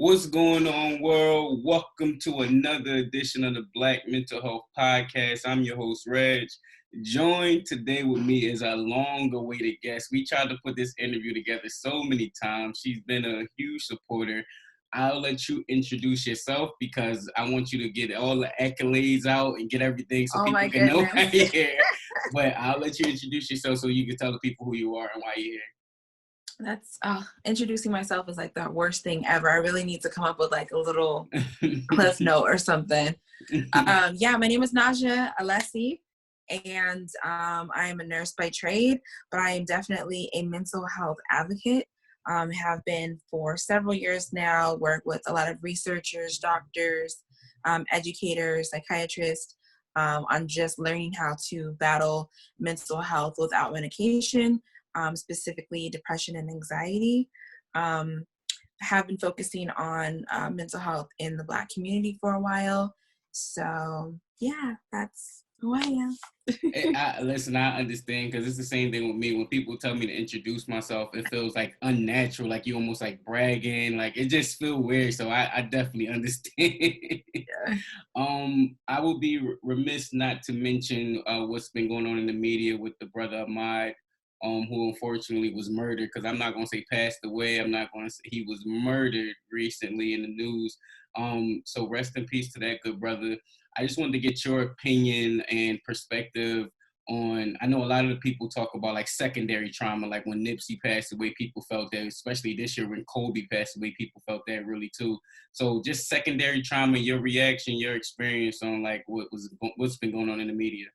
What's going on, world? Welcome to another edition of the Black Mental Health Podcast. I'm your host, Reg. Joined today with me is a long-awaited guest. We tried to put this interview together so many times. She's been a huge supporter. I'll let you introduce yourself because I want you to get all the accolades out and get everything so people can know why you're here. But I'll let you introduce yourself so you can tell the people who you are and why you're here. That's introducing myself is like the worst thing ever. I really need to come up with like a little cliff note or something. My name is Najah Elessie, and I am a nurse by trade, but I am definitely a mental health advocate. Have been for several years now, work with a lot of researchers, doctors, educators, psychiatrists, on just learning how to battle mental health without medication. Specifically depression and anxiety. Have been focusing on mental health in the Black community for a while. So yeah, that's who I am. Listen, I understand because it's the same thing with me. When people tell me to introduce myself, it feels like unnatural, like you almost like bragging, like it just feels weird. So I definitely understand. Yeah. I will be remiss not to mention what's been going on in the media with the brother Ahmad, who unfortunately was murdered, because I'm not going to say passed away. I'm not going to say he was murdered recently in the news. So rest in peace to that good brother. I just wanted to get your opinion and perspective on, I know a lot of the people talk about like secondary trauma, like when Nipsey passed away, people felt that, especially this year when Kobe passed away, people felt that really too. So just secondary trauma, your reaction, your experience on like what's been going on in the media.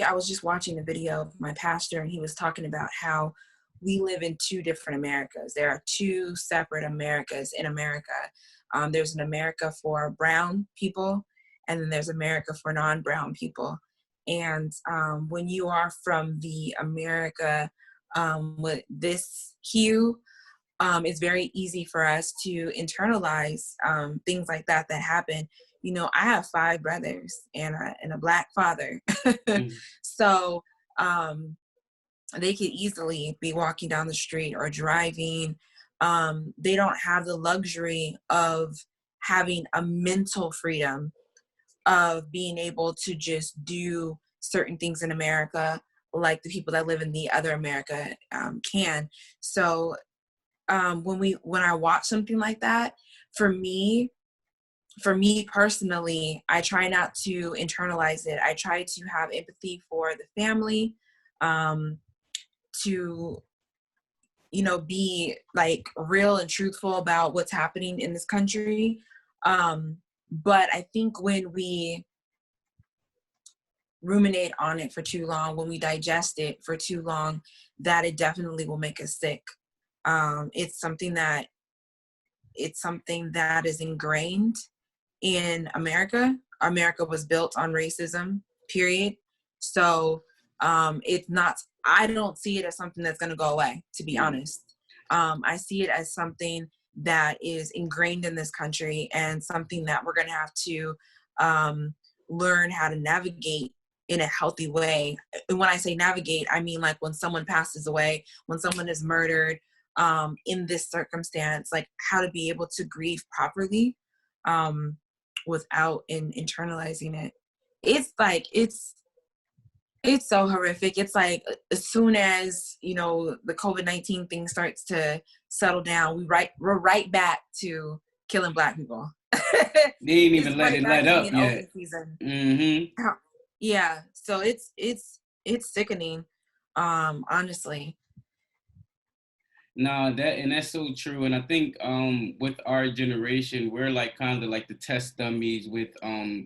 I was just watching a video of my pastor, and he was talking about how we live in two different Americas. There are two separate Americas in America. There's an America for brown people, and then there's America for non-brown people. And when you are from the America with this hue, it's very easy for us to internalize things like that happen. You know, I have 5 brothers and a Black father. So they could easily be walking down the street or driving. They don't have the luxury of having a mental freedom of being able to just do certain things in America like the people that live in the other America can. So when I watch something like that, for me personally, I try not to internalize it. I try to have empathy for the family, to, be like real and truthful about what's happening in this country. But I think when we ruminate on it for too long, when we digest it for too long, that it definitely will make us sick. It's something that is ingrained in America. America was built on racism, period. So I don't see it as something that's going to go away, to be honest. I see it as something that is ingrained in this country and something that we're going to have to learn how to navigate in a healthy way. And when I say navigate, I mean like when someone passes away, when someone is murdered, in this circumstance, like how to be able to grieve properly without internalizing it. It's so horrific. It's like as soon as, the COVID-19 thing starts to settle down, we're right back to killing Black people. They didn't even let it let up yet. Mm-hmm. Yeah, so it's sickening, honestly. No, that's so true. And I think with our generation, we're like kind of like the test dummies with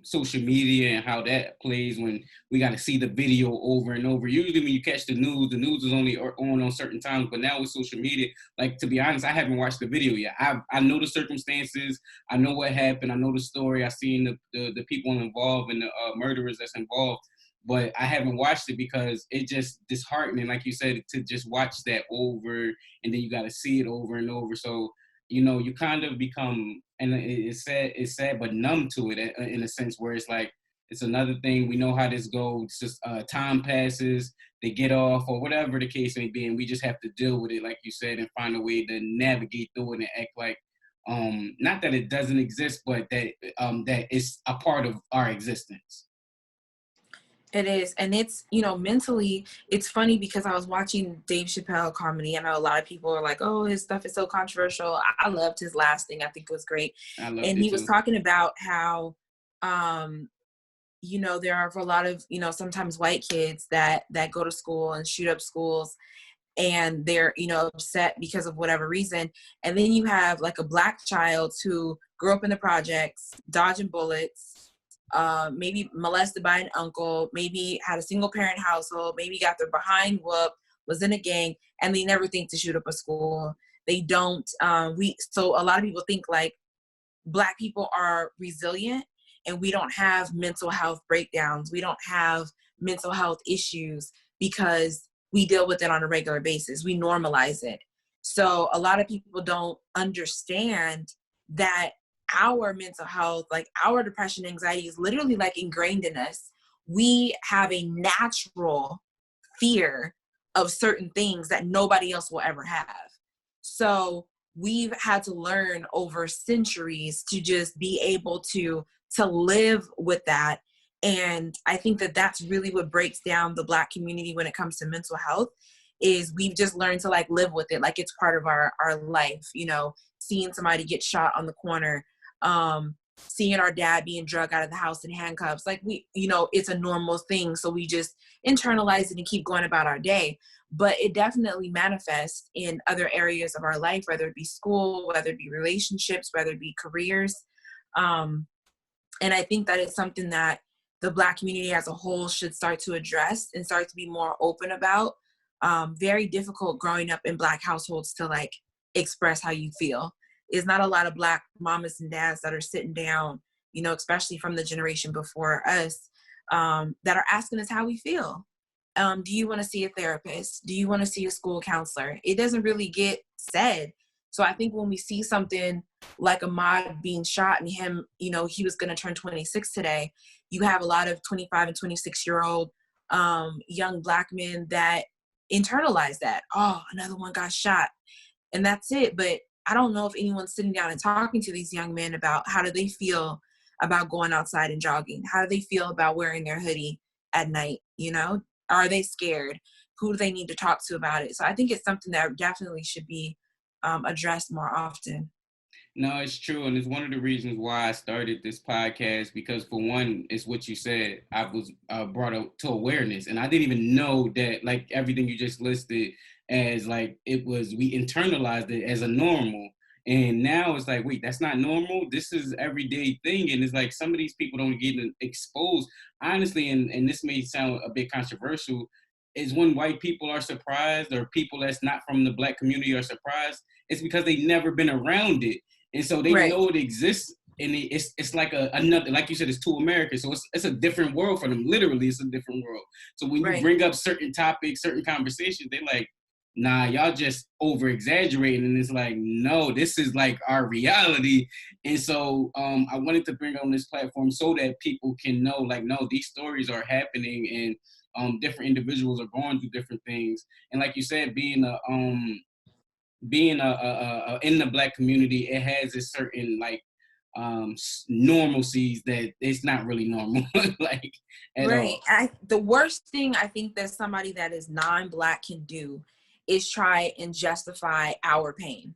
social media and how that plays when we got to see the video over and over. Usually when you catch the news is only on certain times. But now with social media, like to be honest, I haven't watched the video yet. I know the circumstances. I know what happened. I know the story. I've seen the people involved and the murderers that's involved. But I haven't watched it because it just disheartening, like you said, to just watch that over and then you got to see it over and over. So, you kind of become, and it's sad, but numb to it in a sense where it's like It's another thing. We know how this goes. It's just time passes, they get off, or whatever the case may be, and we just have to deal with it, like you said, and find a way to navigate through it and act like not that it doesn't exist, but that it's a part of our existence. It is. And it's, mentally, it's funny because I was watching Dave Chappelle comedy. I know a lot of people are like, oh, his stuff is so controversial. I loved his last thing. I think it was great. I loved And it he was too. talking about how, there are a lot of, sometimes white kids that go to school and shoot up schools, and they're, upset because of whatever reason. And then you have like a Black child who grew up in the projects, dodging bullets, maybe molested by an uncle, maybe had a single parent household, maybe got their behind whooped, was in a gang, and they never think to shoot up a school. They don't, so a lot of people think like Black people are resilient and we don't have mental health breakdowns. We don't have mental health issues because we deal with it on a regular basis. We normalize it. So a lot of people don't understand that our mental health, like our depression, anxiety is literally like ingrained in us. We have a natural fear of certain things that nobody else will ever have. So we've had to learn over centuries to just be able to live with that. And I think that that's really what breaks down the Black community when it comes to mental health, is we've just learned to like live with it. Like it's part of our life, seeing somebody get shot on the corner, seeing our dad being drugged out of the house in handcuffs. Like it's a normal thing. So we just internalize it and keep going about our day. But it definitely manifests in other areas of our life, whether it be school, whether it be relationships, whether it be careers. And I think that it's something that the Black community as a whole should start to address and start to be more open about. Very difficult growing up in Black households to like express how you feel. There's not a lot of Black mamas and dads that are sitting down, especially from the generation before us, that are asking us how we feel. Do you want to see a therapist? Do you want to see a school counselor? It doesn't really get said. So I think when we see something like Ahmaud being shot and him, he was going to turn 26 today, you have a lot of 25 and 26-year-old young Black men that internalize that. Oh, another one got shot. And that's it. But I don't know if anyone's sitting down and talking to these young men about how do they feel about going outside and jogging? How do they feel about wearing their hoodie at night? Are they scared? Who do they need to talk to about it? So I think it's something that definitely should be addressed more often. No, it's true. And it's one of the reasons why I started this podcast, because for one, it's what you said. I was brought up to awareness, and I didn't even know that, like everything you just listed, as like we internalized it as a normal. And now it's like, wait, that's not normal. This is everyday thing. And it's like some of these people don't get exposed. Honestly, and this may sound a bit controversial, is when white people are surprised or people that's not from the Black community are surprised, it's because they've never been around it. And so they know it exists, and it's like another, like you said, it's two Americas. So it's a different world for them. Literally, it's a different world. So when you bring up certain topics, certain conversations, they're like, nah, y'all just over exaggerating. And it's like, no, this is like our reality. And so I wanted to bring on this platform so that people can know, like, no, these stories are happening, and different individuals are going through different things. And like you said, being in the Black community, it has a certain like normalcies that it's not really normal like at all. The worst thing I think that somebody that is non-Black can do is try and justify our pain.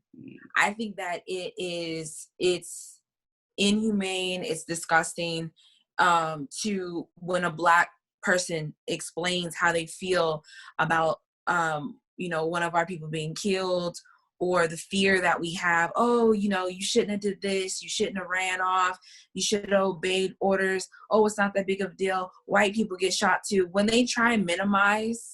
I think that it's inhumane, it's disgusting to when a Black person explains how they feel about one of our people being killed, or the fear that we have. Oh, you shouldn't have did this. You shouldn't have ran off. You should have obeyed orders. Oh, it's not that big of a deal. White people get shot too. When they try and minimize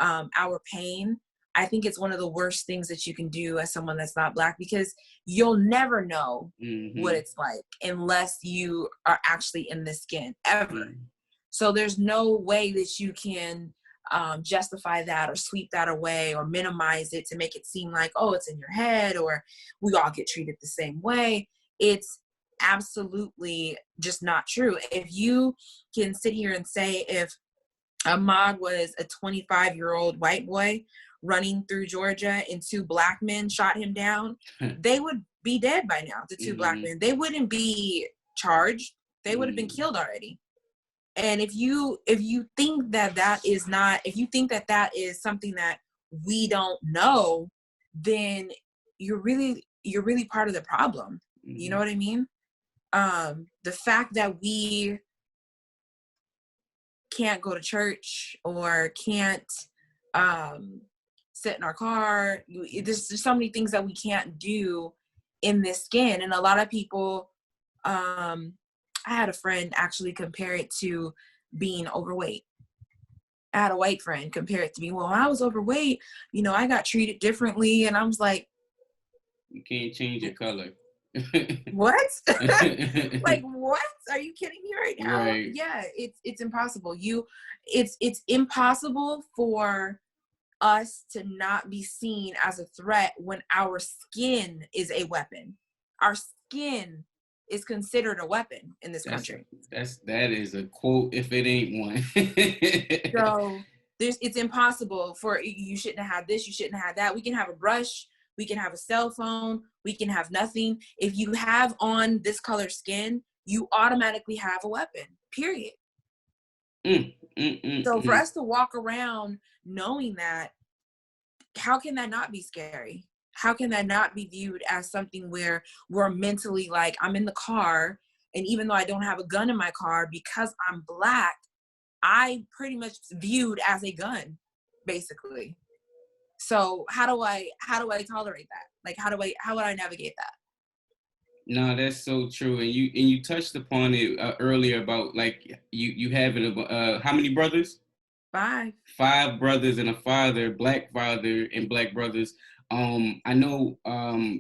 our pain, I think it's one of the worst things that you can do as someone that's not Black, because you'll never know what it's like unless you are actually in the skin ever. So there's no way that you can justify that or sweep that away or minimize it to make it seem like, oh, it's in your head or we all get treated the same way. It's absolutely just not true. If you can sit here and say if Ahmaud was a 25-year-old white boy running through Georgia and two black men shot him down, they would be dead by now, the two black men. They wouldn't be charged. They would have been killed already. And if you think that is something that we don't know, then you're really part of the problem. You know what I mean? The fact that we can't go to church or can't sit in our car, there's so many things that we can't do in this skin. And a lot of people, I had a friend actually compare it to being overweight. I had a white friend compare it to me. Well, when I was overweight, I got treated differently. And I was like, you can't change your color. What? Like, what? Are you kidding me right now? Right. Yeah, it's impossible. It's impossible for us to not be seen as a threat when our skin is a weapon. Our skin is considered a weapon in this country. That is a quote if it ain't one. So it's impossible for you shouldn't have had this, you shouldn't have had that. We can have a brush, we can have a cell phone, we can have nothing. If you have on this color skin, you automatically have a weapon, period. So for us to walk around knowing that, how can that not be scary? How can that not be viewed as something where we're mentally like, I'm in the car, and even though I don't have a gun in my car, because I'm black, I pretty much viewed as a gun, basically. So how do I tolerate that? Like, how would I navigate that? No, that's so true. And you touched upon it earlier about like you having how many brothers? 5. 5 brothers and a father, black father and black brothers. I know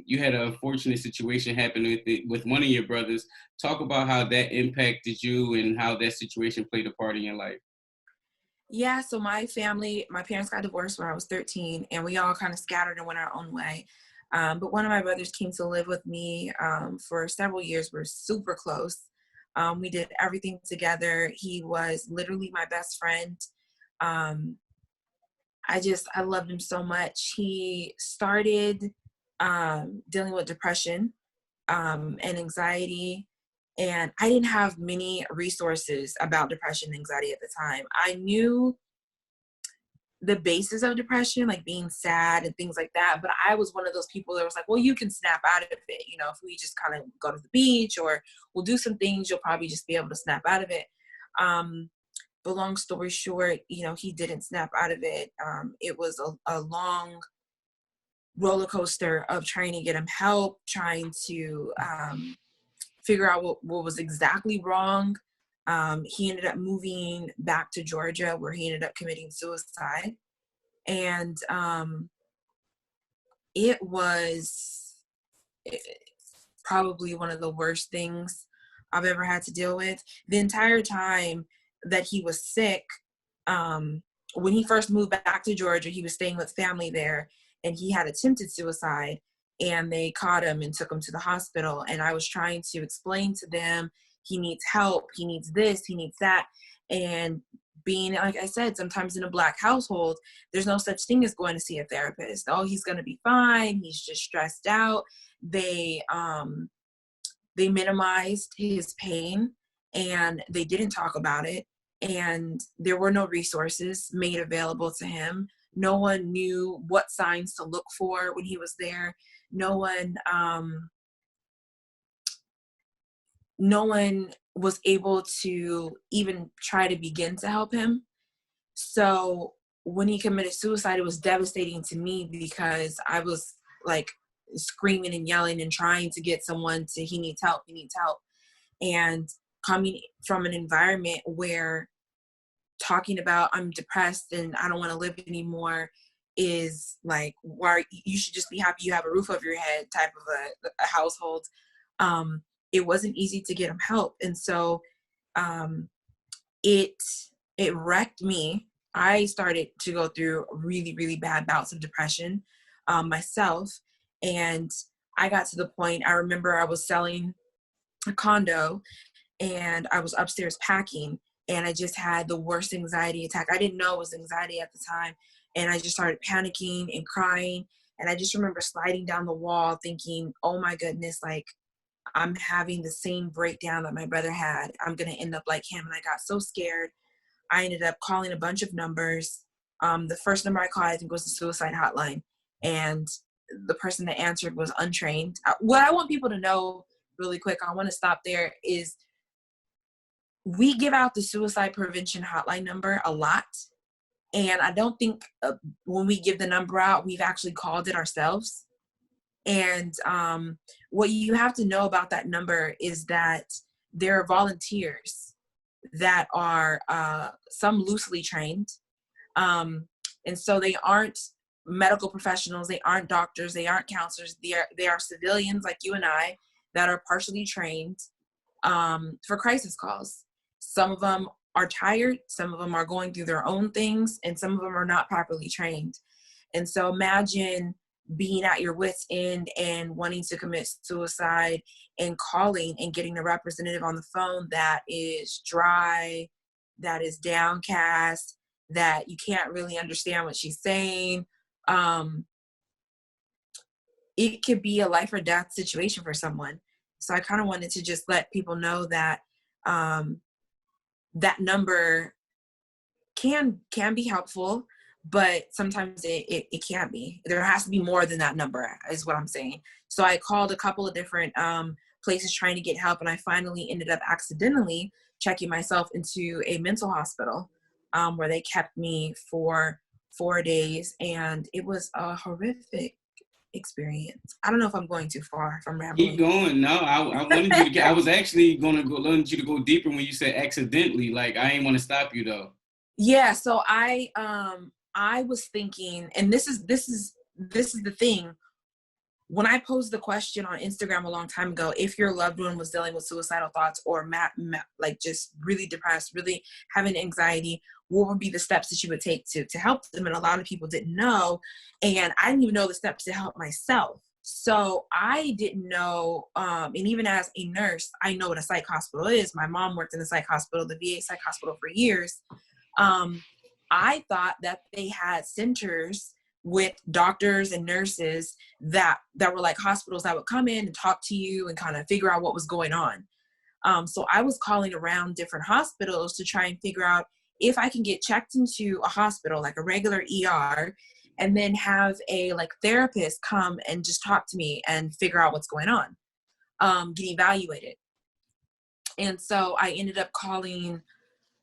you had an unfortunate situation happen with one of your brothers. Talk about how that impacted you and how that situation played a part in your life. Yeah, so my parents got divorced when I was 13, and we all kind of scattered and went our own way. But one of my brothers came to live with me for several years. We're super close. We did everything together. He was literally my best friend. I loved him so much. He started dealing with depression and anxiety, and I didn't have many resources about depression and anxiety at the time. I knew the basis of depression, like being sad and things like that, but I was one of those people that was like, well, you can snap out of it. If we just kind of go to the beach or we'll do some things, you'll probably just be able to snap out of it. But long story short, he didn't snap out of it. It was a long roller coaster of trying to get him help, trying to figure out what was exactly wrong. He ended up moving back to Georgia, where he ended up committing suicide. And it was probably one of the worst things I've ever had to deal with. The entire time that he was sick, when he first moved back to Georgia, he was staying with family there, and he had attempted suicide, and they caught him and took him to the hospital. And I was trying to explain to them, he needs help, he needs this, he needs that. And being, like I said, sometimes in a Black household, there's no such thing as going to see a therapist. Oh, he's going to be fine, he's just stressed out. They minimized his pain, and they didn't talk about it. And there were no resources made available to him. No one knew what signs to look for when he was there. No one was able to even try to begin to help him. So when he committed suicide, it was devastating to me, because I was like screaming and yelling and trying to get someone to, he needs help. And coming from an environment where talking about I'm depressed and I don't want to live anymore is like, why you should just be happy you have a roof over your head type of a household. It wasn't easy to get him help. And so it wrecked me. I started to go through really, really bad bouts of depression myself. And I got to the point, I remember I was selling a condo, and I was upstairs packing, and I just had the worst anxiety attack. I didn't know it was anxiety at the time. And I just started panicking and crying. And I just remember sliding down the wall thinking, oh my goodness, like I'm having the same breakdown that my brother had. I'm going to end up like him. And I got so scared. I ended up calling a bunch of numbers. The first number I called, I think, was the suicide hotline. And the person that answered was untrained. What I want people to know really quick, I want to stop there, is we give out the suicide prevention hotline number a lot. And I don't think when we give the number out, we've actually called it ourselves. And what you have to know about that number is that there are volunteers that are some loosely trained. And so they aren't medical professionals, they aren't doctors, they aren't counselors, they are civilians like you and I that are partially trained for crisis calls. Some of them are tired, some of them are going through their own things, and some of them are not properly trained. And so imagine being at your wit's end and wanting to commit suicide and calling and getting a representative on the phone that is dry, that is downcast, that you can't really understand what she's saying. It could be a life or death situation for someone. So I kind of wanted to just let people know that that number can be helpful, but sometimes it can't be. There has to be more than that number, is what I'm saying. So I called a couple of different places trying to get help, and I finally ended up accidentally checking myself into a mental hospital where they kept me for 4 days, and it was a horrific experience. I don't know if I'm going too far, if I'm rambling. Keep going. No, I wanted you to get, I was actually wanted you to go deeper when you said accidentally. Like, I ain't want to stop you though. Yeah, so I was thinking, and this is the thing. When I posed the question on Instagram a long time ago, if your loved one was dealing with suicidal thoughts or like just really depressed, really having anxiety, what would be the steps that you would take to help them? And a lot of people didn't know, and I didn't even know the steps to help myself. So I didn't know, and even as a nurse, I know what a psych hospital is. My mom worked in the psych hospital, the VA psych hospital, for years. I thought that they had centers with doctors and nurses that were like hospitals that would come in and talk to you and kind of figure out what was going on. So I was calling around different hospitals to try and figure out if I can get checked into a hospital, like a regular ER, and then have a like therapist come and just talk to me and figure out what's going on, get evaluated. And so I ended up calling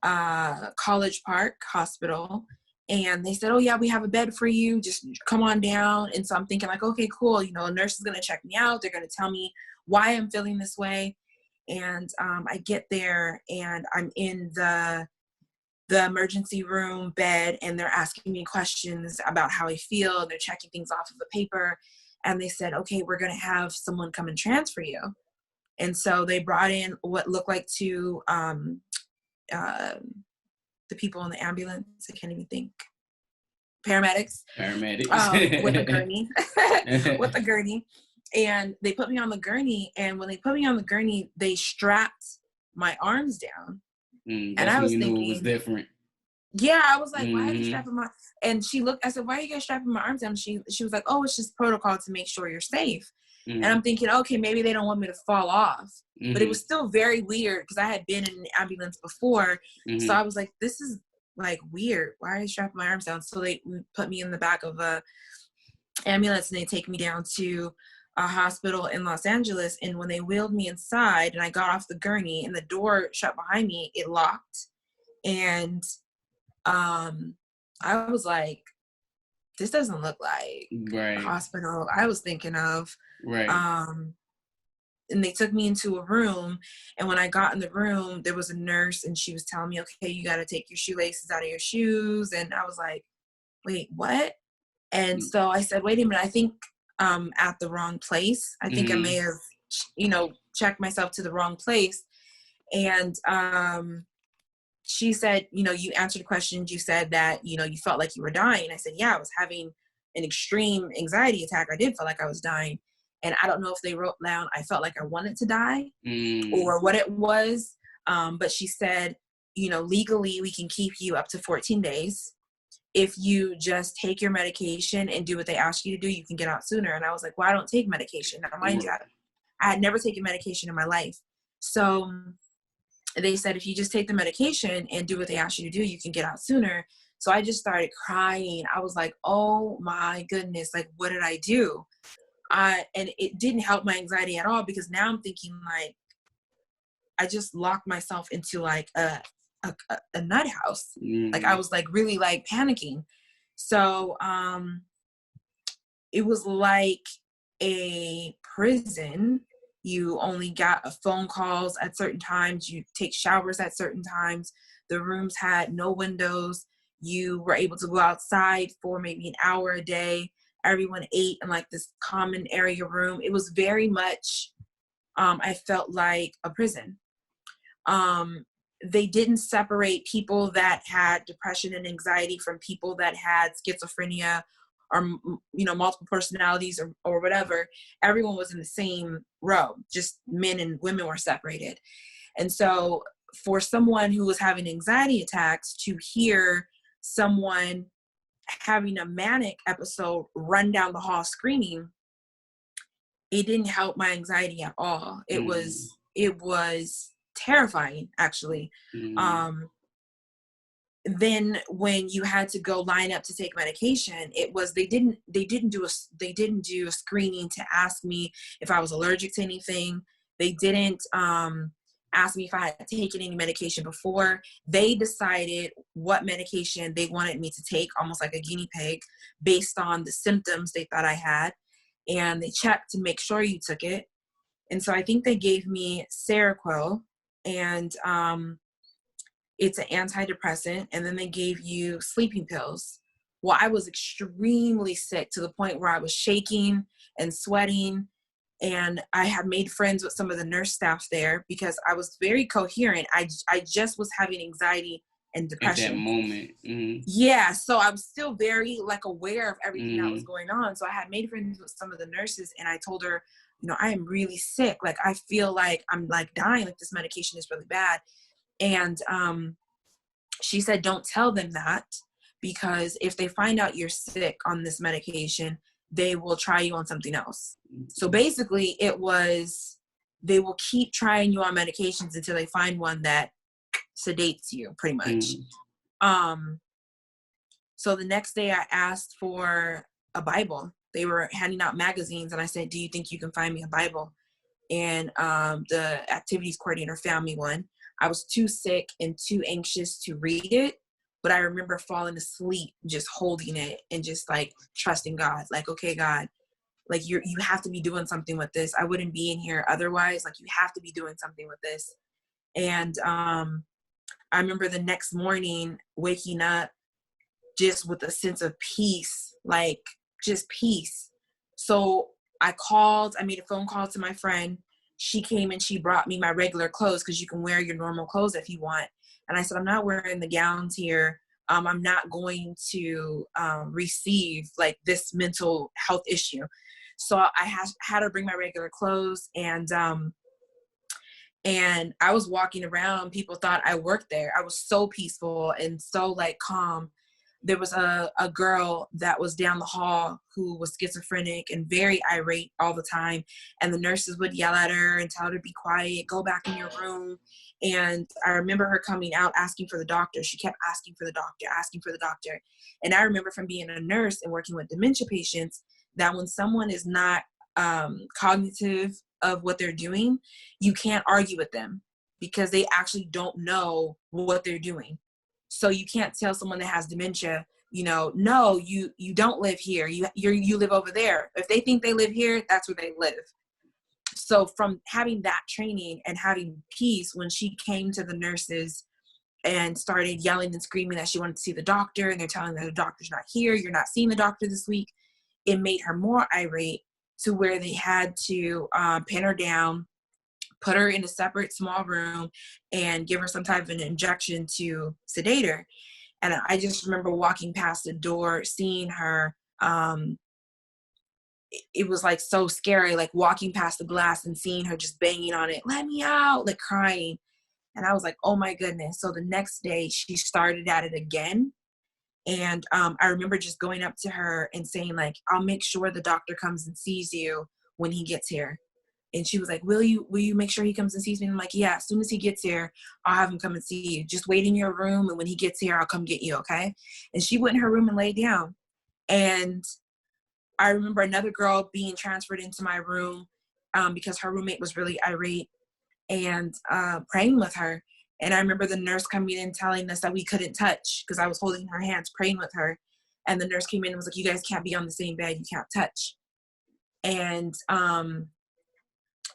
College Park Hospital, and they said, oh yeah, we have a bed for you, just come on down. And so I'm thinking like, okay, cool, you know, a nurse is going to check me out, they're going to tell me why I'm feeling this way. And I get there and I'm in the emergency room bed, and they're asking me questions about how I feel, and they're checking things off of the paper, and they said, okay, we're going to have someone come and transfer you. And so they brought in what looked like two the people in the ambulance, I can't even think, paramedics. With a gurney. With a gurney. And they put me on the gurney, and when they put me on the gurney, they strapped my arms down. And I was thinking, it was different. Yeah, I was like, why are you strapping my, and she looked, I said, why are you guys strapping my arms down? She was like, oh, it's just protocol to make sure you're safe. And I'm thinking, okay, maybe they don't want me to fall off. But it was still very weird because I had been in an ambulance before. So I was like, this is like weird. Why are you strapping my arms down? So they put me in the back of a ambulance, and they take me down to a hospital in Los Angeles. And when they wheeled me inside and I got off the gurney and the door shut behind me, it locked. And I was like, this doesn't look like a hospital I was thinking of. And they took me into a room, and when I got in the room, there was a nurse, and she was telling me, okay, you got to take your shoelaces out of your shoes. And I was like, wait, what? And so I said, wait a minute, I think I'm at the wrong place. I think I may have, checked myself to the wrong place. And she said, you answered questions. You said that, you felt like you were dying. I said, yeah, I was having an extreme anxiety attack. I did feel like I was dying. And I don't know if they wrote down, I felt like I wanted to die Mm. or what it was. But she said, you know, legally we can keep you up to 14 days. If you just take your medication and do what they ask you to do, you can get out sooner. And I was like, well, I don't take medication. Now, mind you, I had never taken medication in my life. So they said, if you just take the medication and do what they ask you to do, you can get out sooner. So I just started crying. I was like, oh my goodness, like, what did I do? And it didn't help my anxiety at all, because now I'm thinking like, I just locked myself into like a nut house. Like I was like really like panicking. So it was like a prison. You only got phone calls at certain times. You take showers at certain times. The rooms had no windows. You were able to go outside for maybe an hour a day. Everyone ate in like this common area room. It was very much, I felt like a prison. They didn't separate people that had depression and anxiety from people that had schizophrenia or, you know, multiple personalities or whatever. Everyone was in the same row, just men and women were separated. And so for someone who was having anxiety attacks to hear someone having a manic episode run down the hall screaming, it didn't help my anxiety at all. It was terrifying, actually. Then when you had to go line up to take medication, it was they didn't do a screening to ask me if I was allergic to anything. They didn't ask me if I had taken any medication before. They decided what medication they wanted me to take, almost like a guinea pig, based on the symptoms they thought I had, and they checked to make sure you took it. And so I think they gave me Seroquel, and it's an antidepressant, and then they gave you sleeping pills. Well, I was extremely sick to the point where I was shaking and sweating, and I had made friends with some of the nurse staff there because I was very coherent. I just was having anxiety and depression. At that moment. Yeah, so I was still very like aware of everything that was going on. So I had made friends with some of the nurses, and I told her, you know, I am really sick. Like, I feel like I'm like dying, like this medication is really bad. And she said, don't tell them that, because if they find out you're sick on this medication, they will try you on something else. So basically it was, they will keep trying you on medications until they find one that sedates you, pretty much. So the next day I asked for a Bible. They were handing out magazines, and I said, do you think you can find me a Bible? And the activities coordinator found me one. I was too sick and too anxious to read it, but I remember falling asleep, just holding it and just like trusting God. Like, okay, God, like you have to be doing something with this. I wouldn't be in here otherwise. Like, you have to be doing something with this. And I remember the next morning waking up just with a sense of peace, like just peace. So I made a phone call to my friend. She came and she brought me my regular clothes, because you can wear your normal clothes if you want. And I said, I'm not wearing the gowns here. I'm not going to receive like this mental health issue. So I had her bring my regular clothes, and I was walking around. People thought I worked there. I was so peaceful and so like calm. There was a girl that was down the hall who was schizophrenic and very irate all the time. And the nurses would yell at her and tell her to be quiet, go back in your room. And I remember her coming out asking for the doctor. She kept asking for the doctor. And I remember from being a nurse and working with dementia patients that when someone is not cognitive of what they're doing, you can't argue with them because they actually don't know what they're doing. So you can't tell someone that has dementia, you know, no, you don't live here. You live over there. If they think they live here, that's where they live. So from having that training and having peace, when she came to the nurses and started yelling and screaming that she wanted to see the doctor, and they're telling her the doctor's not here, you're not seeing the doctor this week, it made her more irate, to where they had to pin her down, put her in a separate small room, and give her some type of an injection to sedate her. And I just remember walking past the door, seeing her it was like so scary, like walking past the glass and seeing her just banging on it, let me out, like crying. And I was like, oh my goodness. So the next day she started at it again. And I remember just going up to her and saying, like, I'll make sure the doctor comes and sees you when he gets here. And she was like, will you make sure he comes and sees me? And I'm like, yeah, as soon as he gets here, I'll have him come and see you. Just wait in your room. And when he gets here, I'll come get you. Okay. And she went in her room and laid down. And I remember another girl being transferred into my room because her roommate was really irate, and praying with her. And I remember the nurse coming in telling us that we couldn't touch because I was holding her hands praying with her. And the nurse came in and was like, you guys can't be on the same bed. You can't touch. And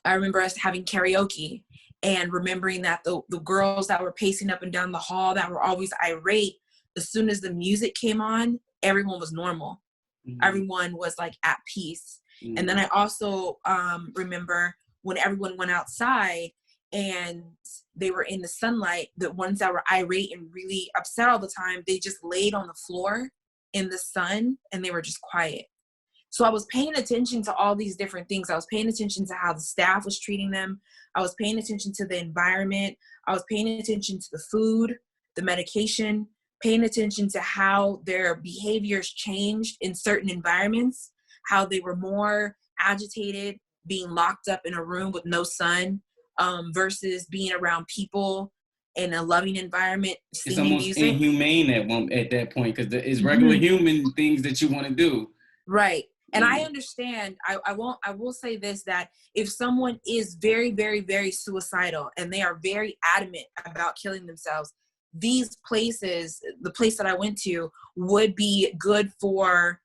I remember us having karaoke and remembering that the girls that were pacing up and down the hall that were always irate, as soon as the music came on, everyone was normal. Mm-hmm. Everyone was like at peace. Mm-hmm. And then I also remember when everyone went outside and they were in the sunlight, the ones that were irate and really upset all the time, they just laid on the floor in the sun and they were just quiet. So I was paying attention to all these different things. I was paying attention to how the staff was treating them. I was paying attention to the environment. I was paying attention to the food, the medication, paying attention to how their behaviors changed in certain environments, how they were more agitated being locked up in a room with no sun versus being around people in a loving environment. It's almost music. Inhumane at that point because it's regular human things that you want to do. Right. And I understand, I will say this, that if someone is very, very, very suicidal and they are very adamant about killing themselves, these places, the place that I went to, would be good for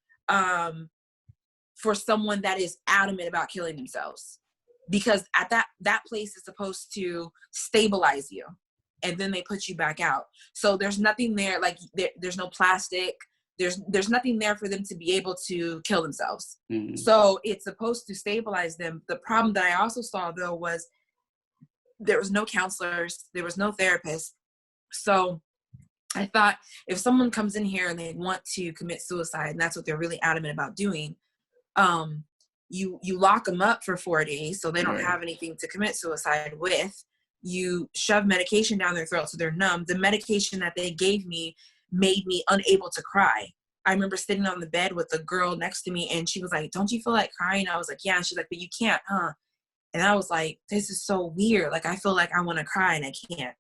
someone that is adamant about killing themselves. Because at that place is supposed to stabilize you and then they put you back out. So there's nothing there, like there's no plastic. There's nothing there for them to be able to kill themselves. Mm-hmm. So it's supposed to stabilize them. The problem that I also saw, though, was there was no counselors. There was no therapist. So I thought if someone comes in here and they want to commit suicide, and that's what they're really adamant about doing, you lock them up for 4 days so they don't have anything to commit suicide with. You shove medication down their throat so they're numb. The medication that they gave me made me unable to cry. I remember sitting on the bed with a girl next to me and she was like, don't you feel like crying? I was like, yeah. And she's like, but you can't, huh? And I was like, this is so weird. Like, I feel like I want to cry and I can't.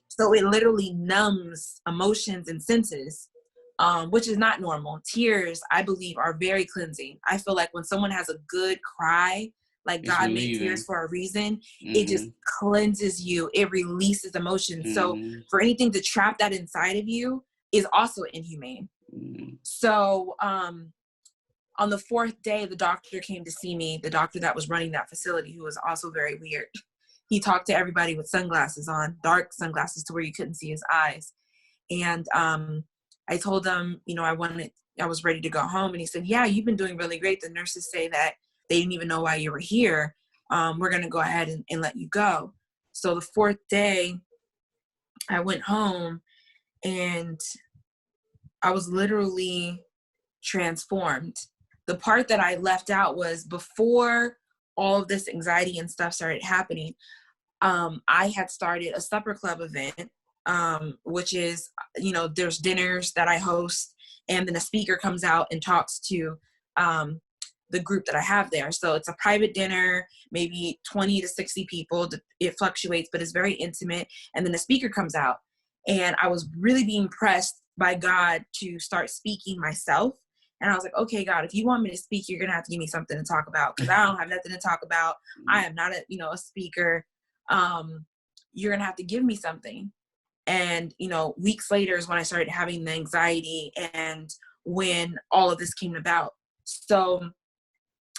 So it literally numbs emotions and senses, which is not normal. Tears, I believe, are very cleansing. I feel like when someone has a good cry, like God made tears for a reason, it just cleanses you. It releases emotions. So for anything to trap that inside of you is also inhumane. So on the 4th day, the doctor came to see me, the doctor that was running that facility, who was also very weird. He talked to everybody with sunglasses on, dark sunglasses to where you couldn't see his eyes. And I told him, I was ready to go home. And he said, yeah, you've been doing really great. The nurses say that they didn't even know why you were here. We're going to go ahead and let you go. So the 4th day, I went home and I was literally transformed. The part that I left out was before all of this anxiety and stuff started happening, I had started a supper club event, which is, there's dinners that I host, and then a speaker comes out and talks to the group that I have there. So it's a private dinner, maybe 20 to 60 people. It fluctuates, but it's very intimate. And then the speaker comes out. And I was really being pressed by God to start speaking myself. And I was like, okay, God, if you want me to speak, you're going to have to give me something to talk about, because I don't have nothing to talk about. I am not a speaker. You're going to have to give me something. And, weeks later is when I started having the anxiety and when all of this came about. So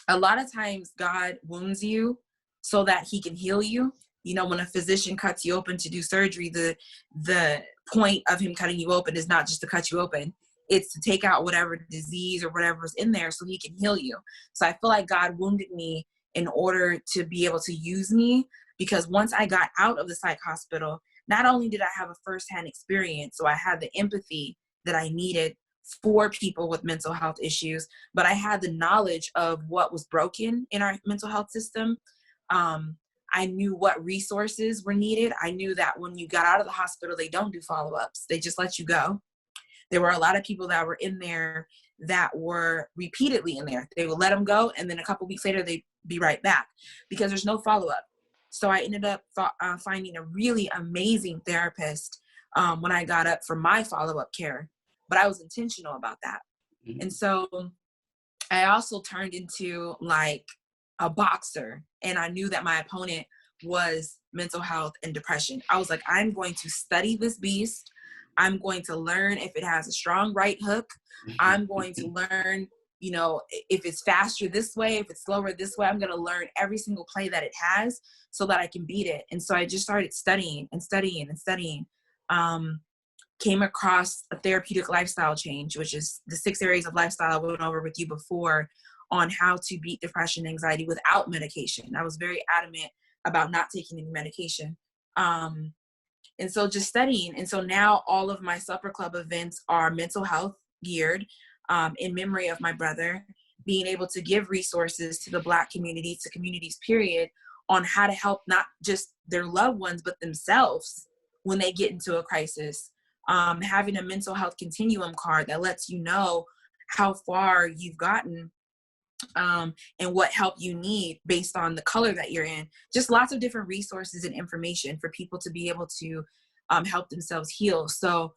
a lot of times God wounds you so that he can heal you. When a physician cuts you open to do surgery, the point of him cutting you open is not just to cut you open. It's to take out whatever disease or whatever's in there so he can heal you. So I feel like God wounded me in order to be able to use me, because once I got out of the psych hospital, not only did I have a firsthand experience, so I had the empathy that I needed for people with mental health issues, but I had the knowledge of what was broken in our mental health system. I knew what resources were needed. I knew that when you got out of the hospital, they don't do follow-ups. They just let you go. There were a lot of people that were in there that were repeatedly in there. They would let them go, and then a couple weeks later, they'd be right back because there's no follow-up. So I ended up finding a really amazing therapist when I got up for my follow-up care, but I was intentional about that. Mm-hmm. And so I also turned into like a boxer, and I knew that my opponent was mental health and depression. I was like, I'm going to study this beast. I'm going to learn if it has a strong right hook. I'm going to learn, you know, if it's faster this way, if it's slower this way. I'm going to learn every single play that it has so that I can beat it. And so I just started studying and studying and studying. Came across a therapeutic lifestyle change, which is the 6 areas of lifestyle I went over with you before, on how to beat depression and anxiety without medication. I was very adamant about not taking any medication. And so just studying. And so now all of my supper club events are mental health geared, in memory of my brother, being able to give resources to the Black community, to communities, period, on how to help not just their loved ones, but themselves when they get into a crisis. Having a mental health continuum card that lets you know how far you've gotten, and what help you need based on the color that you're in. Just lots of different resources and information for people to be able to help themselves heal. So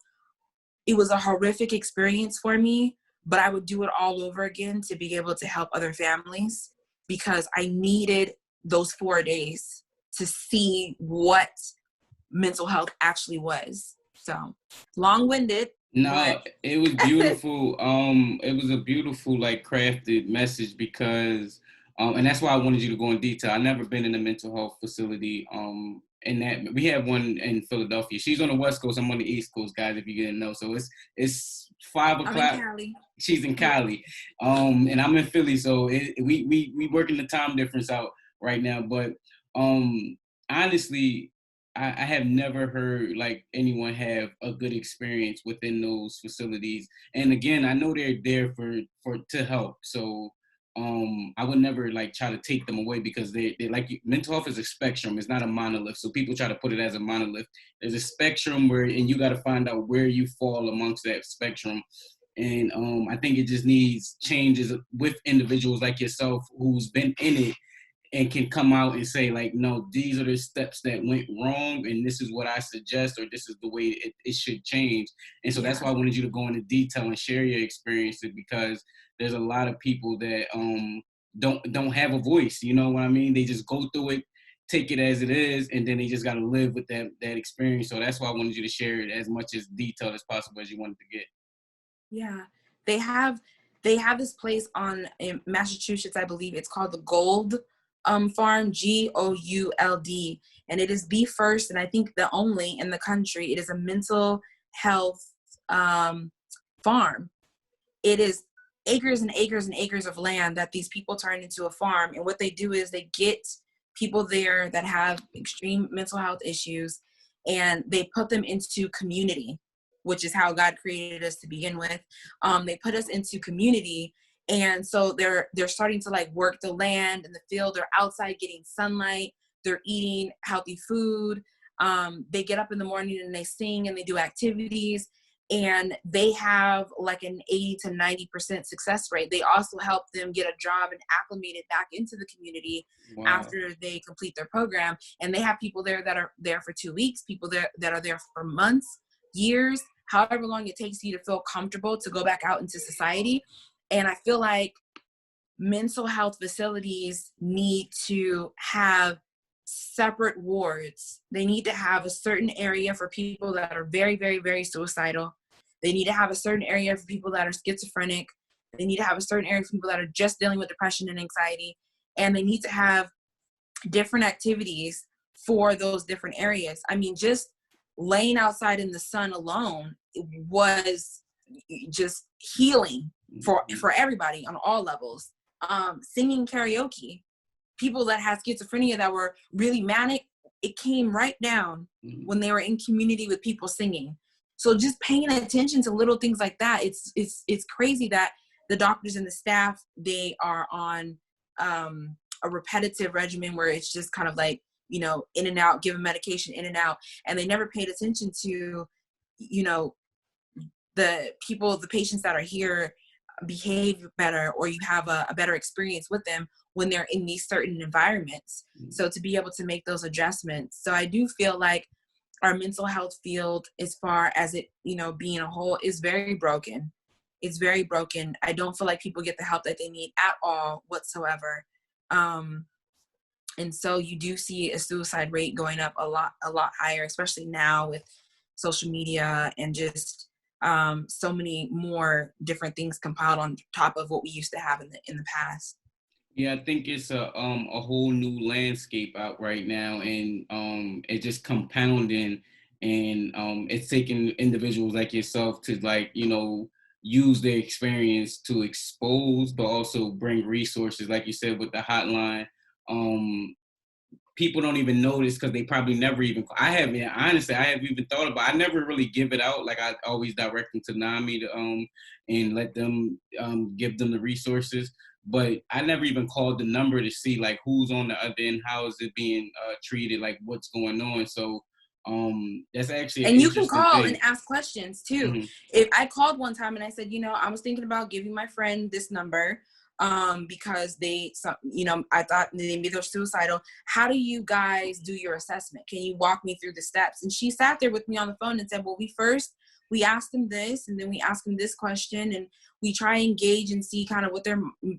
it was a horrific experience for me, but I would do it all over again to be able to help other families, because I needed those 4 days to see what mental health actually was. So long-winded. No, it was beautiful. It was a beautiful, like, crafted message because, and that's why I wanted you to go in detail. I've never been in a mental health facility. And that we have one in Philadelphia. She's on the West Coast. I'm on the East Coast, guys, if you didn't know. So it's 5 o'clock. I'm in Cali. She's in Cali, and I'm in Philly. So we working the time difference out right now. But honestly, I have never heard like anyone have a good experience within those facilities. And again, I know they're there for to help. So I would never like try to take them away, because they like, mental health is a spectrum. It's not a monolith. So people try to put it as a monolith. There's a spectrum and you got to find out where you fall amongst that spectrum. And I think it just needs changes with individuals like yourself who's been in it and can come out and say, like, no, these are the steps that went wrong, and this is what I suggest, or this is the way it should change. And so that's why I wanted you to go into detail and share your experiences, because there's a lot of people that don't have a voice, you know what I mean? They just go through it, take it as it is, and then they just got to live with that experience. So that's why I wanted you to share it as much as detail as possible as you wanted to get. Yeah, they have this place in Massachusetts, I believe it's called the Gold Farm, Gould, and it is the first, and I think the only in the country. It is a mental health farm. It is acres and acres and acres of land that these people turn into a farm. And what they do is they get people there that have extreme mental health issues, and they put them into community, which is how God created us to begin with. They put us into community. And so they're starting to like work the land and the field. They're outside getting sunlight. They're eating healthy food. They get up in the morning and they sing and they do activities. And they have like an 80 to 90% success rate. They also help them get a job and acclimate it back into the community. Wow. After they complete their program. And they have people there that are there for 2 weeks, people there that are there for months, years, however long it takes you to feel comfortable to go back out into society. And I feel like mental health facilities need to have separate wards. They need to have a certain area for people that are very, very, very suicidal. They need to have a certain area for people that are schizophrenic. They need to have a certain area for people that are just dealing with depression and anxiety. And they need to have different activities for those different areas. I mean, just laying outside in the sun alone was just healing for everybody on all levels. Singing karaoke, people that had schizophrenia that were really manic, it came right down when they were in community with people singing. So just paying attention to little things like that. It's crazy that the doctors and the staff, they are on a repetitive regimen where it's just kind of like, you know, in and out, give them medication in and out. And they never paid attention to, you know, the people, the patients that are here behave better, or you have a better experience with them when they're in these certain environments. So to be able to make those adjustments. So I do feel like our mental health field, as far as it, you know, being a whole, is very broken. It's very broken. I don't feel like people get the help that they need at all whatsoever. And so you do see a suicide rate going up a lot higher, especially now with social media and just so many more different things compiled on top of what we used to have in the past. Yeah, I think it's a whole new landscape out right now, and it's just compounding, and it's taking individuals like yourself to, like, you know, use their experience to expose, but also bring resources, like you said, with the hotline. People don't even notice because they probably never even, I haven't even thought about, I never really give it out. Like, I always direct them to NAMI to and let them give them the resources. But I never even called the number to see like who's on the other end, how is it being treated, like what's going on. So that's actually and an you can interesting call thing. and ask questions too. Mm-hmm. If I called one time and I said, you know, I was thinking about giving my friend this number because you know, I thought maybe they're suicidal. How do you guys do your assessment? Can you walk me through the steps? And she sat there with me on the phone and said, well, we asked them this, and then we asked them this question, and we try and engage and see kind of what their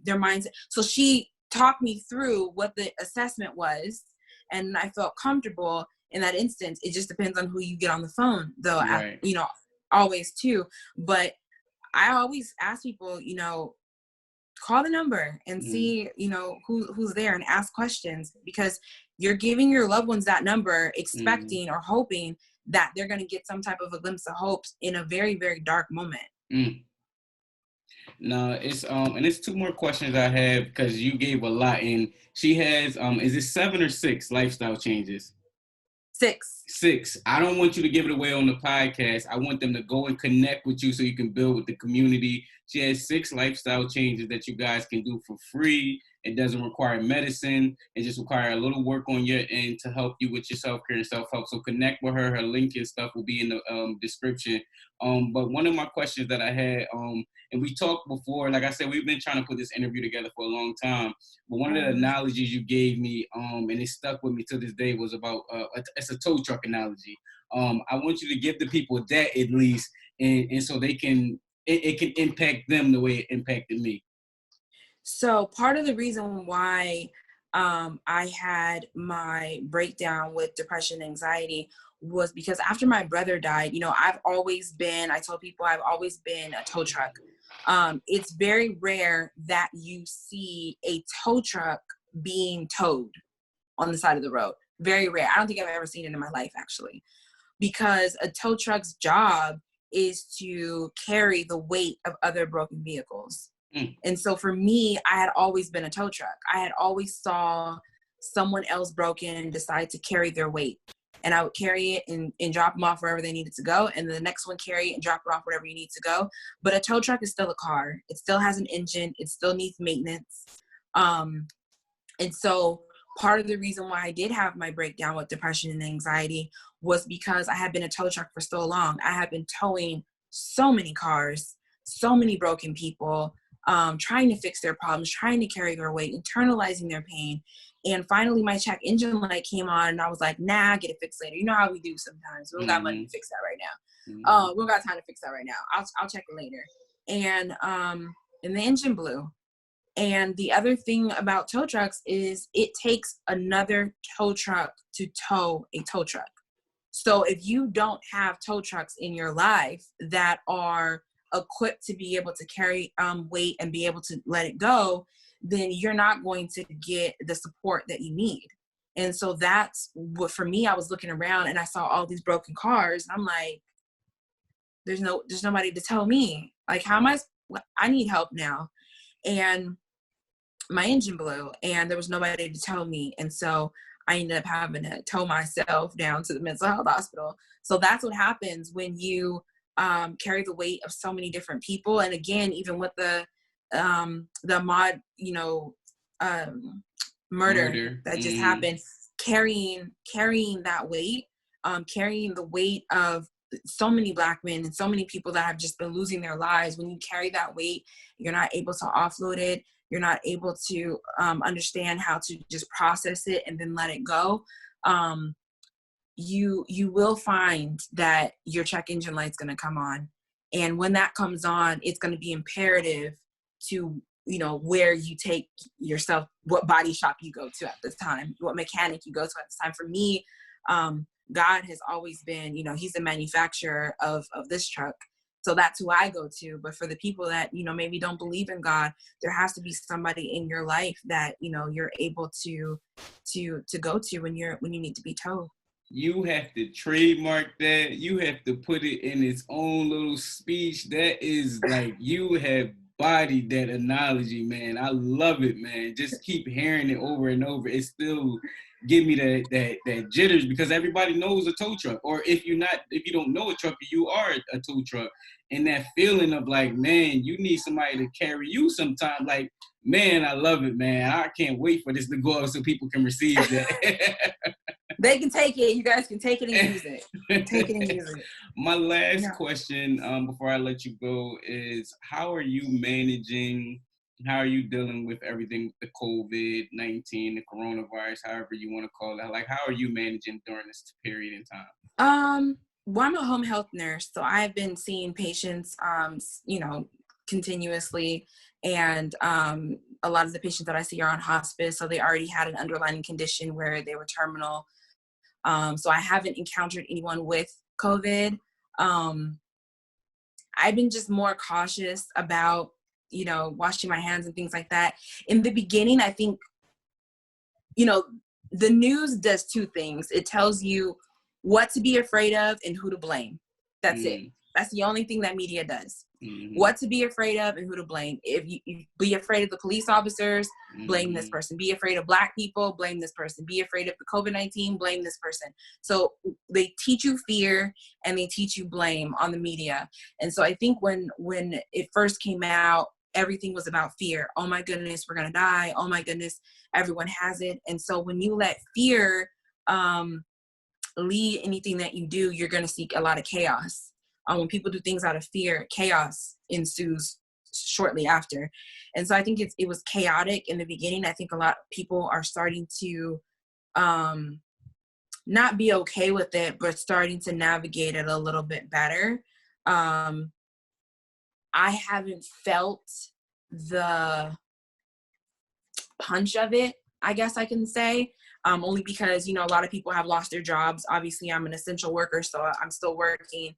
mindset. So she talked me through what the assessment was, and I felt comfortable in that instance. It just depends on who you get on the phone, though, Right. you know, always too. But I always ask people, you know, call the number and see, you know, who's there, and ask questions, because you're giving your loved ones that number expecting or hoping that they're going to get some type of a glimpse of hope in a very, very dark moment. No, it's and it's two more questions I have, because you gave a lot, and she has is it 7 or 6 lifestyle changes? 6. 6. I don't want you to give it away on the podcast. I want them to go and connect with you so you can build with the community. She has 6 lifestyle changes that you guys can do for free. It doesn't require medicine. It just requires a little work on your end to help you with your self-care and self-help. So connect with her. Her link and stuff will be in the description. But one of my questions that I had, and we talked before, like I said, we've been trying to put this interview together for a long time. But one of the analogies you gave me, and it stuck with me to this day, was about it's a tow truck analogy. I want you to give the people that at least, and so they can, it can impact them the way it impacted me. So part of the reason why I had my breakdown with depression and anxiety was because after my brother died, you know, I told people I've always been a tow truck. It's very rare that you see a tow truck being towed on the side of the road. Very rare. I don't think I've ever seen it in my life, actually, because a tow truck's job is to carry the weight of other broken vehicles. And so for me, I had always been a tow truck. I had always saw someone else broken and decide to carry their weight. And I would carry it and drop them off wherever they needed to go. And the next one carry it and drop it off wherever you need to go. But a tow truck is still a car. It still has an engine. It still needs maintenance. And so part of the reason why I did have my breakdown with depression and anxiety was because I had been a tow truck for so long. I had been towing so many cars, so many broken people, trying to fix their problems, trying to carry their weight, internalizing their pain. And finally my check engine light came on, and I was like, nah, get it fixed later. You know how we do sometimes. We don't got money to fix that right now. We don't got time to fix that right now. I'll check it later. And the engine blew. And the other thing about tow trucks is it takes another tow truck to tow a tow truck. So if you don't have tow trucks in your life that are equipped to be able to carry weight and be able to let it go, then you're not going to get the support that you need. And so that's what, for me, I was looking around and I saw all these broken cars. And I'm like, there's nobody to tell me, like, I need help now. And my engine blew and there was nobody to tell me. And so I ended up having to tow myself down to the mental health hospital. So that's what happens when you carry the weight of so many different people. And again, even with the Ahmaud, murder that just happened, carrying that weight, carrying the weight of so many Black men and so many people that have just been losing their lives. When you carry that weight, you're not able to offload it. You're not able to understand how to just process it and then let it go. You will find that your check engine light's going to come on. And when that comes on, it's going to be imperative to, where you take yourself, what body shop you go to at the time, what mechanic you go to at the time. For me, God has always been, he's the manufacturer of this truck. So that's who I go to. But for the people that, maybe don't believe in God, there has to be somebody in your life that, you're able to go to when you need to be towed. You have to trademark that. You have to put it in its own little speech. That is like, you have bodied that analogy, man. I love it, man. Just keep hearing it over and over. It still give me that jitters, because everybody knows a tow truck. Or if you don't know a trucker, you are a tow truck. And that feeling of like, man, you need somebody to carry you sometime. Like, man, I love it, man. I can't wait for this to go out so people can receive that. They can take it. You guys can take it and use it. Take it and use it. My last question before I let you go is, how are you dealing with everything, the COVID-19, the coronavirus, however you want to call it? Like, how are you managing during this period in time? Well, I'm a home health nurse, so I've been seeing patients, continuously. And a lot of the patients that I see are on hospice, so they already had an underlying condition where they were terminal. So I haven't encountered anyone with COVID. I've been just more cautious about, washing my hands and things like that. In the beginning, I think, the news does two things. It tells you what to be afraid of and who to blame. That's it. That's the only thing that media does. What to be afraid of and who to blame. If you be afraid of the police officers, blame this person. Be afraid of Black people, blame this person. Be afraid of the COVID-19, blame this person. So they teach you fear and they teach you blame on the media. And so I think when it first came out, everything was about fear. Oh my goodness, we're gonna die. Oh my goodness, everyone has it. And so when you let fear lead anything that you do, you're gonna seek a lot of chaos. When people do things out of fear, chaos ensues shortly after. And so I think it was chaotic in the beginning. I think a lot of people are starting to not be okay with it, but starting to navigate it a little bit better. I haven't felt the punch of it, I guess I can say, only because, a lot of people have lost their jobs. Obviously, I'm an essential worker, so I'm still working.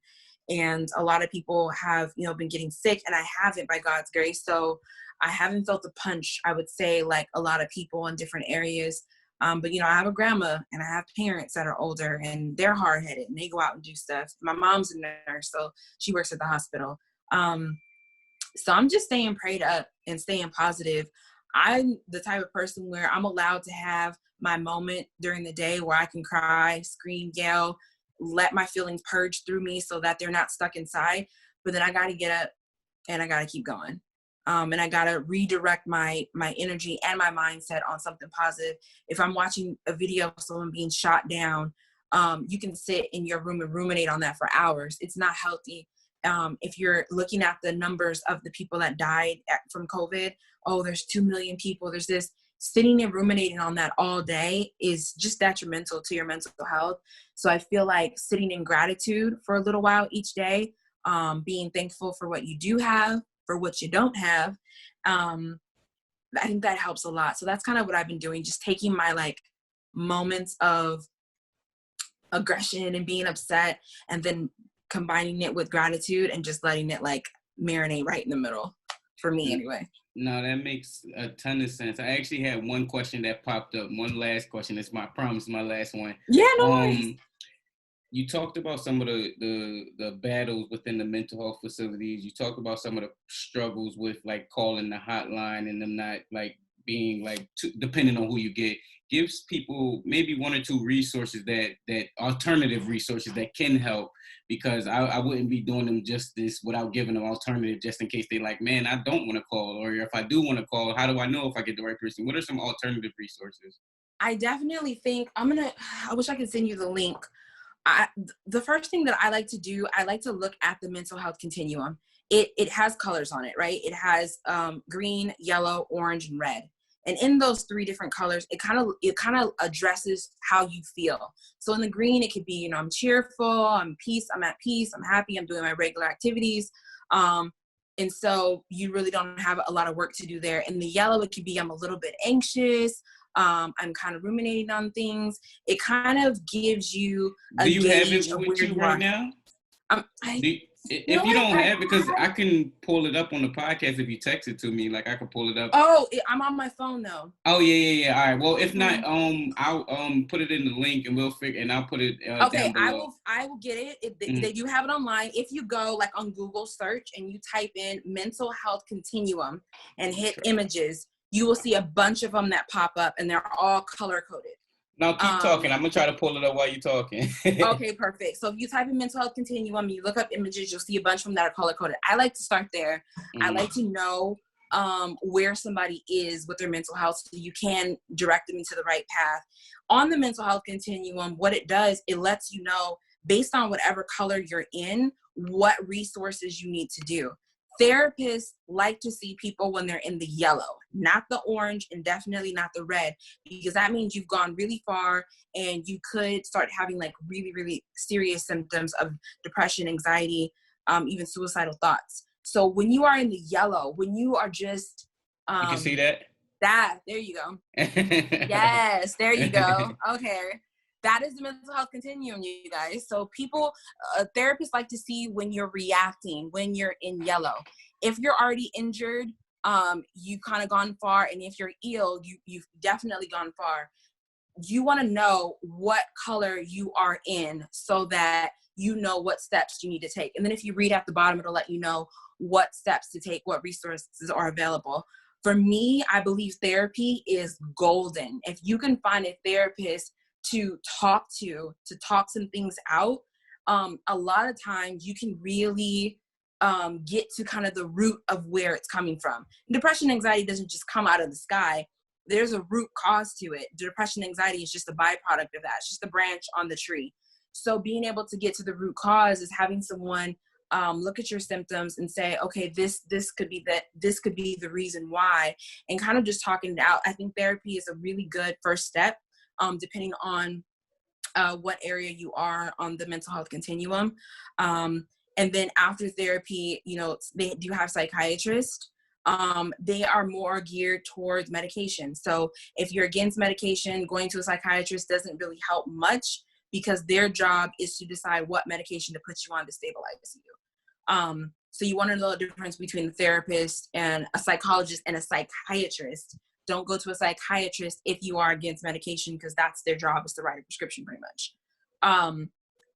And a lot of people have, been getting sick, and I haven't, by God's grace. So I haven't felt the punch, I would say, like a lot of people in different areas. But, I have a grandma and I have parents that are older and they're hard-headed and they go out and do stuff. My mom's a nurse, so she works at the hospital. So I'm just staying prayed up and staying positive. I'm the type of person where I'm allowed to have my moment during the day where I can cry, scream, yell, let my feelings purge through me so that they're not stuck inside. But then I got to get up and I got to keep going. And I got to redirect my energy and my mindset on something positive. If I'm watching a video of someone being shot down, you can sit in your room and ruminate on that for hours. It's not healthy. If you're looking at the numbers of the people that died from COVID, there's 2 million people, there's this. Sitting and ruminating on that all day is just detrimental to your mental health. So I feel like sitting in gratitude for a little while each day, being thankful for what you do have, for what you don't have, I think that helps a lot. So that's kind of what I've been doing, just taking my moments of aggression and being upset and then combining it with gratitude and just letting it marinate right in the middle, for me anyway. No, that makes a ton of sense. I actually had one question that popped up. One last question. It's my last one. Yeah, no worries. You talked about some of the battles within the mental health facilities. You talked about some of the struggles with calling the hotline and them not being like depending on who you get. Gives people maybe one or two resources that alternative resources that can help, because I wouldn't be doing them justice without giving them alternative, just in case they like, man, I don't want to call, or if I do want to call, how do I know if I get the right person? What are some alternative resources? I definitely think I wish I could send you the link. The first thing that I like to do, I like to look at the mental health continuum. It has colors on it, right? It has green, yellow, orange, and red. And in those three different colors, it kind of addresses how you feel. So in the green, it could be, you know, I'm cheerful, I'm at peace, I'm happy, I'm doing my regular activities. And so you really don't have a lot of work to do there. In the yellow, it could be, I'm a little bit anxious. I'm kind of ruminating on things. It kind of gives you a gauge. Do you have it with you right now? If you don't have it, because I can pull it up on the podcast if you text it to me. Like I can pull it up. Oh, I'm on my phone though. Oh yeah. All right. Well, if not, I'll put it in the link and we'll figure, and I'll put it okay, down below. I will get it. They do have it online. If you go like on Google search and you type in mental health continuum and hit images, you will see a bunch of them that pop up, and they're all color coded. Now keep talking. I'm gonna try to pull it up while you're talking. Okay, perfect. So if you type in mental health continuum, you look up images, you'll see a bunch of them that are color coded. I like to start there. I like to know where somebody is with their mental health, so you can direct them into the right path. On the mental health continuum, what it does, it lets you know, based on whatever color you're in, what resources you need to do. Therapists like to see people when they're in the yellow, not the orange, and definitely not the red, because that means you've gone really far and you could start having like really, really serious symptoms of depression, anxiety, even suicidal thoughts. So when you are in the yellow, when you are just... you can see that? There you go. Yes, there you go. Okay. That is the mental health continuum, you guys. So therapists like to see when you're reacting, when you're in yellow. If you're already injured, you've kind of gone far. And if you're ill, you've definitely gone far. You want to know what color you are in so that you know what steps you need to take. And then if you read at the bottom, it'll let you know what steps to take, what resources are available. For me, I believe therapy is golden. If you can find a therapist to talk some things out, a lot of times you can really get to kind of the root of where it's coming from. Depression, anxiety doesn't just come out of the sky. There's a root cause to it. Depression, anxiety is just a byproduct of that. It's just a branch on the tree. So being able to get to the root cause is having someone look at your symptoms and say, okay, this could be the reason why, and kind of just talking it out. I think therapy is a really good first step, depending on what area you are on the mental health continuum. And then after therapy, you know, they do have psychiatrists. They are more geared towards medication. So if you're against medication, going to a psychiatrist doesn't really help much, because their job is to decide what medication to put you on to stabilize you. So you want to know the difference between a therapist and a psychologist and a psychiatrist. Don't go to a psychiatrist if you are against medication, because that's their job, is to write a prescription pretty much.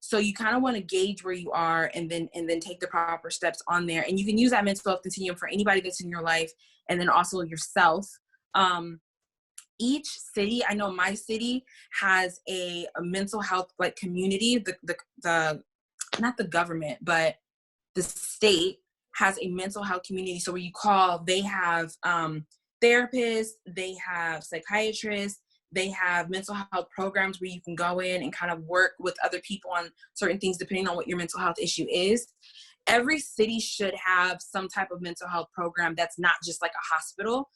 So you kind of want to gauge where you are and then take the proper steps on there. And you can use that mental health continuum for anybody that's in your life, and then also yourself. Each city, I know my city has a mental health like community. The not the government, but the state has a mental health community. So where you call, they have therapists, they have psychiatrists, they have mental health programs where you can go in and kind of work with other people on certain things depending on what your mental health issue is. Every city should have some type of mental health program that's not just like a hospital.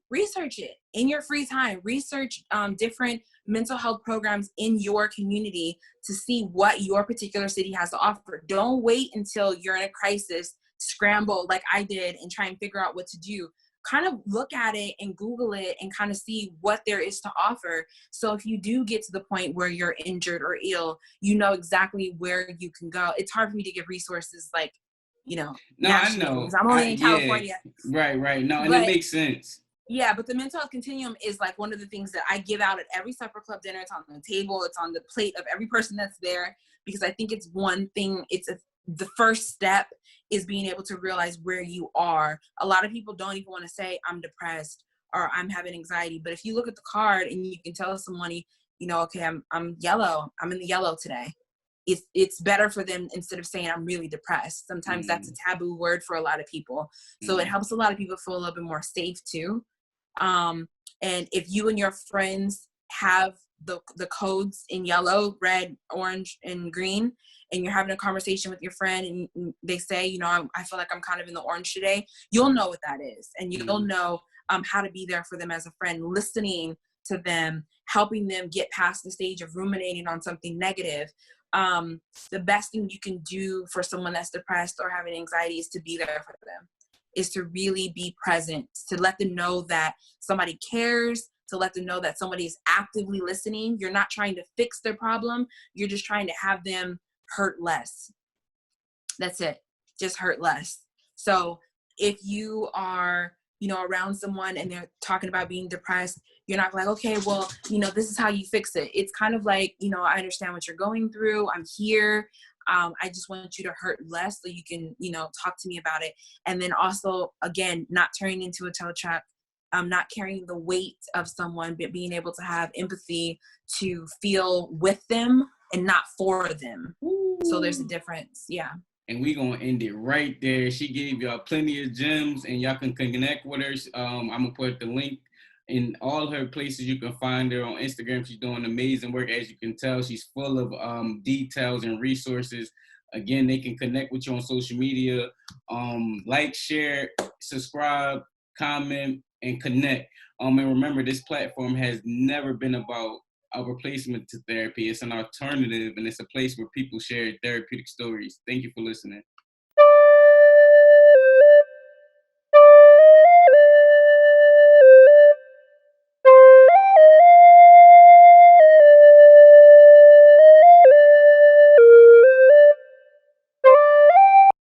Research it in your free time. Research different mental health programs in your community to see what your particular city has to offer. Don't wait until you're in a crisis, scramble like I did, and try and figure out what to do. Kind of look at it and Google it and kind of see what there is to offer. So if you do get to the point where you're injured or ill, you know exactly where you can go. It's hard for me to give resources like, you know. No, I know. I'm only in California. Right. No, and it makes sense. Yeah, but the mental health continuum is like one of the things that I give out at every supper club dinner. It's on the table. It's on the plate of every person that's there, because I think it's one thing. The first step is being able to realize where you are. A lot of people don't even want to say, I'm depressed, or I'm having anxiety. But if you look at the card and you can tell somebody, you know, okay, I'm yellow, I'm in the yellow today. It's better for them instead of saying I'm really depressed. Sometimes that's a taboo word for a lot of people. So it helps a lot of people feel a little bit more safe too. And if you and your friends have the codes in yellow, red, orange, and green, and you're having a conversation with your friend and they say, you know, I feel like I'm kind of in the orange today, you'll know what that is. And you'll know how to be there for them as a friend, listening to them, helping them get past the stage of ruminating on something negative. The best thing you can do for someone that's depressed or having anxiety is to be there for them, is to really be present, to let them know that somebody cares, to let them know that somebody is actively listening. You're not trying to fix their problem. You're just trying to have them hurt less. That's it. Just hurt less. So if you are, you know, around someone and they're talking about being depressed, you're not like, okay, well, you know, this is how you fix it. It's kind of like, you know, I understand what you're going through. I'm here. I just want you to hurt less so you can, you know, talk to me about it. And then also, again, not turning into a tow truck, not carrying the weight of someone, but being able to have empathy to feel with them and not for them. Ooh. So there's a difference. Yeah. And we gonna end it right there. She gave y'all plenty of gems, and y'all can connect with her. I'm gonna put the link in all her places. You can find her on Instagram. She's doing amazing work. As you can tell, she's full of details and resources. Again, they can connect with you on social media. Like, share, subscribe, comment, and connect. And remember, this platform has never been about a replacement to therapy. It's an alternative, and it's a place where people share therapeutic stories. Thank you for listening.